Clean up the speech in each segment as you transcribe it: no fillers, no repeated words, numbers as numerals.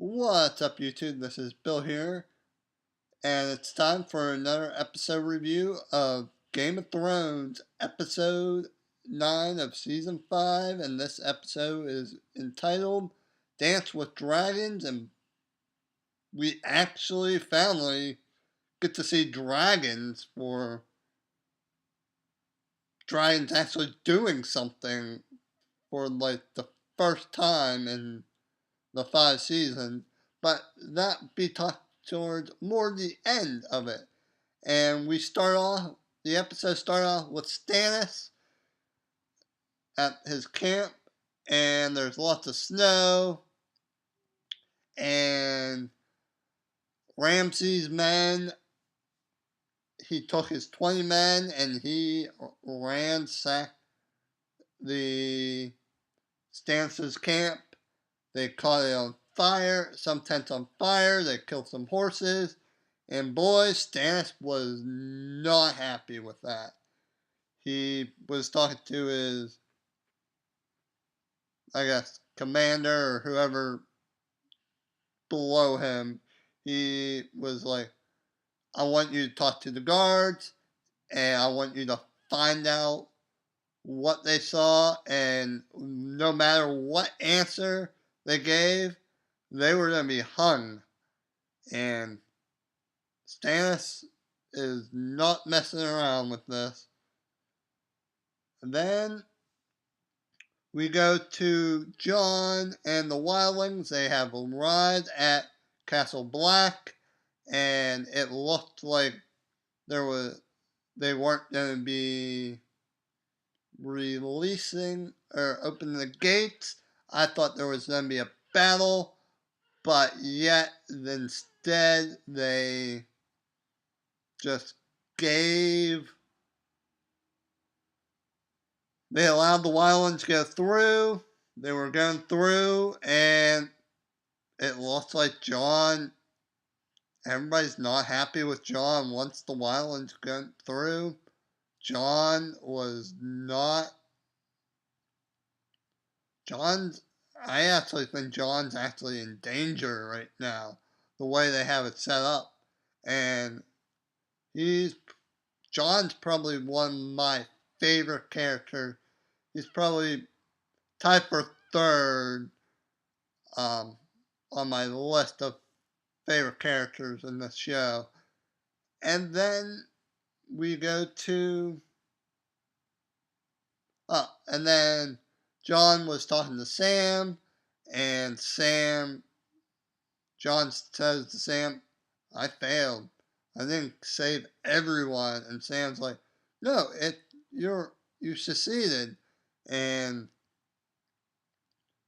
What's up, YouTube? This is Bill here, and it's time for another episode review of Game of Thrones, episode 9 of season 5, and this episode is entitled Dance with Dragons, and we actually finally get to see dragons actually doing something for like the first time in the 5 seasons, but that be talked towards more the end of it. And the episode start off with Stannis at his camp, and there's lots of snow, and Ramsay's men, he took his 20 men, and he ransacked the Stannis' camp. They caught it on fire, some tents on fire, they killed some horses, and boy, Stannis was not happy with that. He was talking to his, I guess, commander or whoever below him. He was like, I want you to talk to the guards, and I want you to find out what they saw, and no matter what answer they gave, they were going to be hung. And Stannis is not messing around with this. And then we go to Jon and the wildlings. They have arrived at Castle Black, and it looked like they weren't going to be releasing or opening the gates. I thought there was going to be a battle, but yet instead they just they allowed the wildlings to go through. They were going through, and it looks like everybody's not happy with Jon once the wildlings went through. Jon was not. I actually think Jon's actually in danger right now, the way they have it set up. And Jon's probably one of my favorite characters. He's probably tied for third on my list of favorite characters in this show. And then we go to and then Jon was talking to Sam, and Jon says to Sam, I failed. I didn't save everyone. And Sam's like, no, you succeeded. And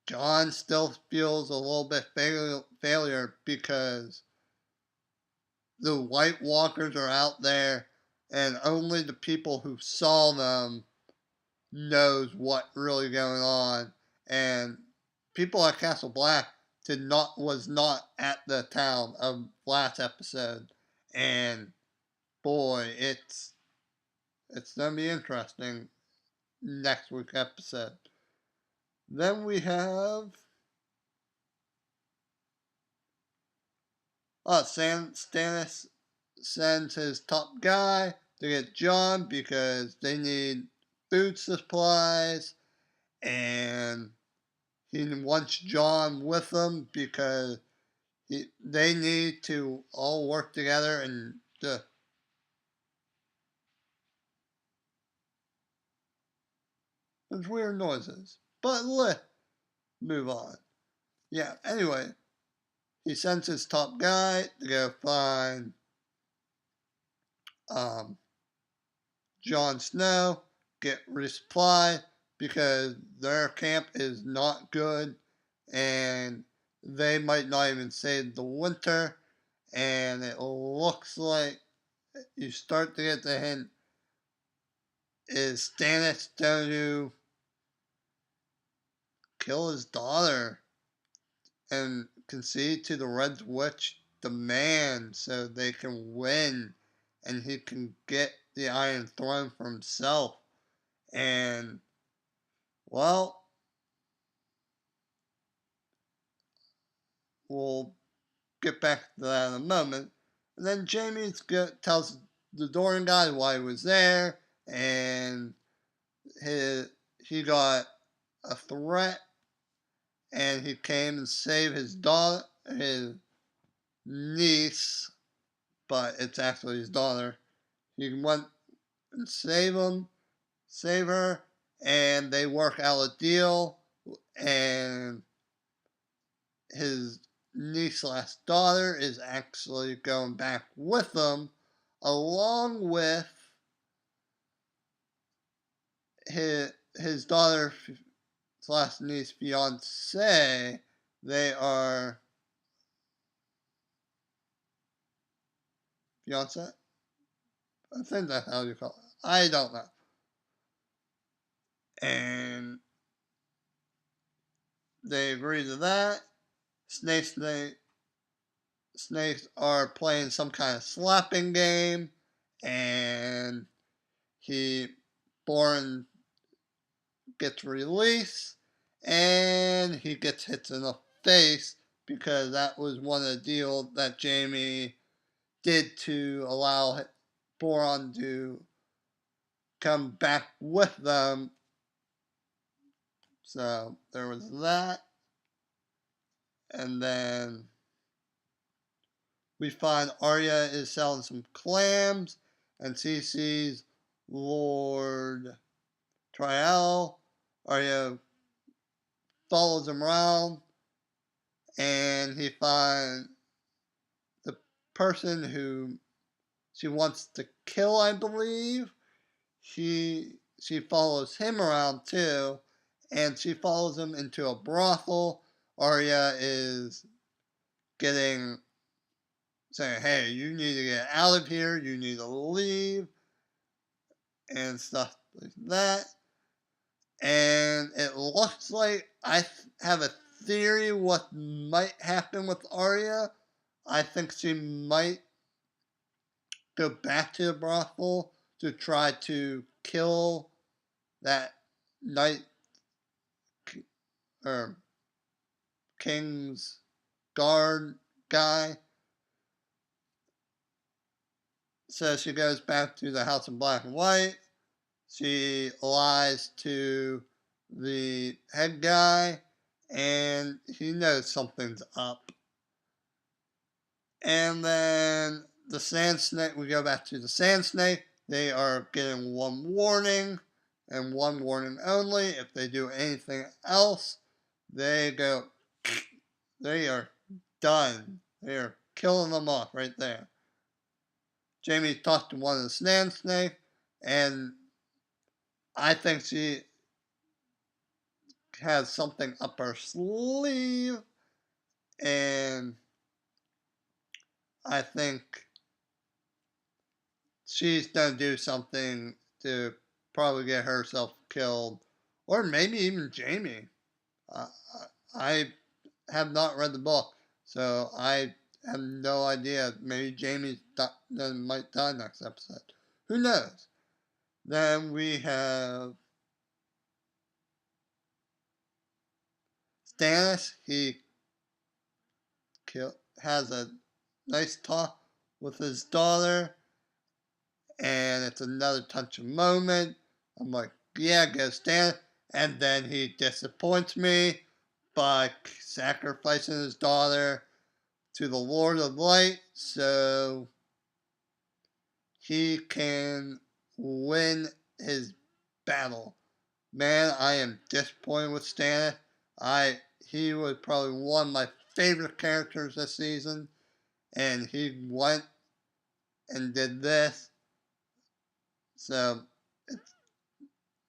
Jon still feels a little bit failure because the White Walkers are out there, and only the people who saw them knows what really going on. And people at Castle Black was not at the town of last episode, and boy, it's gonna be interesting next week's episode. Then we have Stannis sends his top guy to get Jon because they need food supplies, and he wants Jon with them because they need to all work together and there's weird noises. But let's move on. Yeah, anyway, he sends his top guy to go find Jon Snow, get resupply because their camp is not good, and they might not even save the winter. And it looks like you start to get the hint: is Stannis going to kill his daughter and concede to the Red Witch demand so they can win and he can get the Iron Throne for himself? And, well, we'll get back to that in a moment. And then Jamie tells the Doran guy why he was there, and he got a threat, and he came and saved his daughter, his niece, but it's actually his daughter. He went and save her, and they work out a deal, and his niece/daughter is actually going back with them, along with his daughter/niece fiance. They are fiance. I think that's how you call it. I don't know. And they agree to that. Snakes are playing some kind of slapping game, and Boren gets released, and he gets hit in the face because that was one of the deals that Jamie did to allow Boron to come back with them. So there was that. And then we find Arya is selling some clams, and she sees Lord Trial. Arya follows him around, and he finds the person who she wants to kill, I believe. She follows him around too, and she follows him into a brothel. Arya is saying, hey, you need to get out of here, you need to leave, and stuff like that. And it looks like I have a theory what might happen with Arya. I think she might go back to the brothel to try to kill that night or King's guard guy. So she goes back to the house in black and white. She lies to the head guy, and he knows something's up. And then the sand snake, we go back to the sand snake. They are getting one warning, and one warning only. If they do anything else, they are done. They are killing them off right there. Jamie talked to one of the sand snake, and I think she has something up her sleeve, and I think she's gonna do something to probably get herself killed, or maybe even Jamie. Uh, I have not read the book, so I have no idea. Maybe Jamie might die next episode. Who knows? Then we have Stannis. He has a nice talk with his daughter, and it's another touching moment. I'm like, yeah, go Stannis. And then he disappoints me by sacrificing his daughter to the Lord of Light so he can win his battle. Man, I am disappointed with Stannis. He was probably one of my favorite characters this season, and he went and did this. So,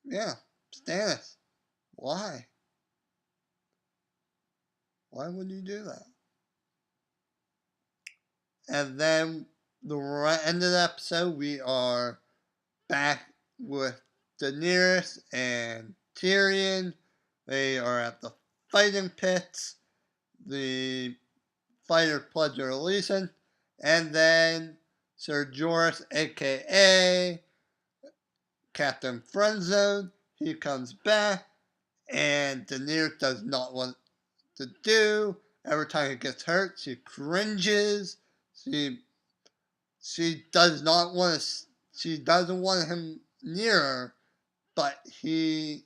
yeah, Stannis, why? Why would you do that? And then the end of the episode, we are back with Daenerys and Tyrion. They are at the fighting pits. The fighter pledge their allegiance, and then Sir Jorah, aka Captain Friendzone, he comes back, and Daenerys does not want to do, Every time he gets hurt, she cringes. She she does not want to. She doesn't want him near her, but she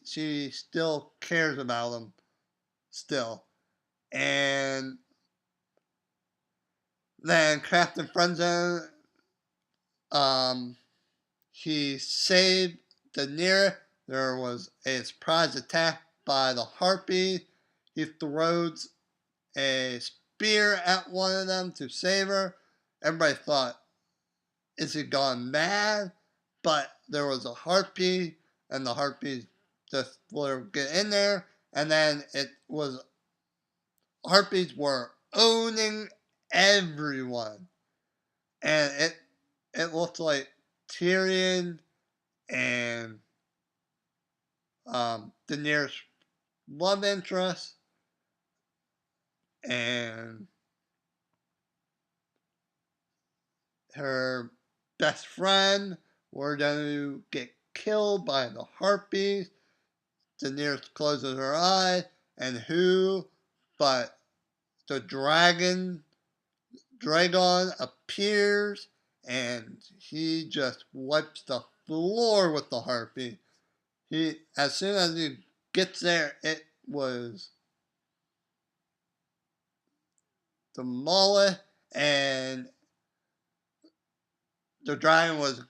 still cares about him still. And then Captain Friendzone, um, he saved Daenerys. There was a surprise attack by the Harpy. He throws a spear at one of them to save her. Everybody thought, is he gone mad? But there was a Harpy, and the Harpies just let her get in there. And then it was, Harpies were owning everyone. And it looked like Tyrion and Daenerys' love interest and her best friend were going to get killed by the Harpies. Daenerys closes her eyes, and who but the Dragon appears, and he just wipes the floor with the Harpy. As soon as he gets there, it was demolished, and the dragon was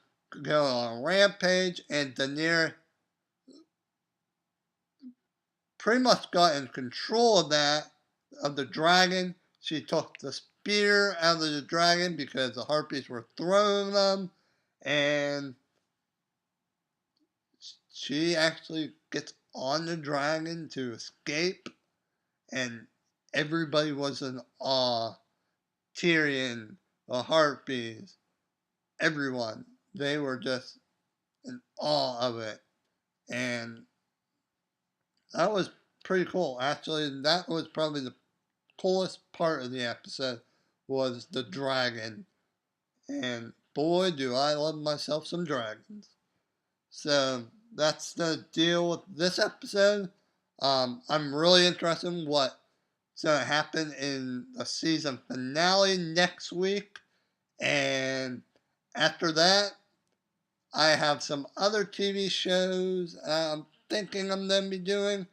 going on a rampage, and Daenerys pretty much got in control of the dragon. She took the spear out of the dragon because the Harpies were throwing them, and she actually gets on the dragon to escape, and everybody was in awe. Tyrion, the Harpies, everyone. They were just in awe of it. And that was pretty cool. Actually, that was probably the coolest part of the episode was the dragon. And boy, do I love myself some dragons. So that's the deal with this episode. I'm really interested in what's going to happen in the season finale next week. And after that, I have some other TV shows I'm thinking I'm going to be doing.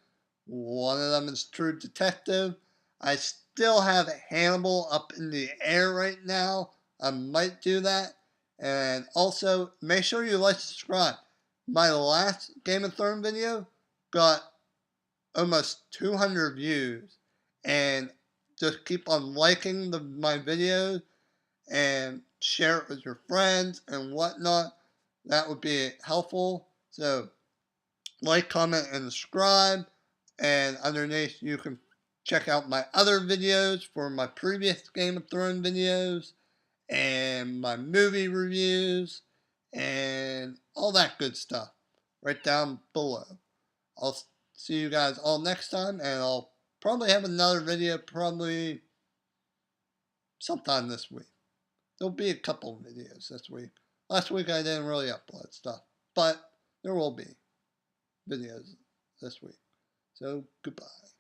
One of them is True Detective. I still have Hannibal up in the air right now. I might do that. And also, make sure you like and subscribe. My last Game of Thrones video got almost 200 views. And just keep on liking my videos and share it with your friends and whatnot. That would be helpful. So, like, comment, and subscribe. And underneath, you can check out my other videos for my previous Game of Thrones videos and my movie reviews and all that good stuff right down below. I'll see you guys all next time, and I'll probably have another video probably sometime this week. There'll be a couple of videos this week. Last week I didn't really upload stuff, but there will be videos this week. So, goodbye.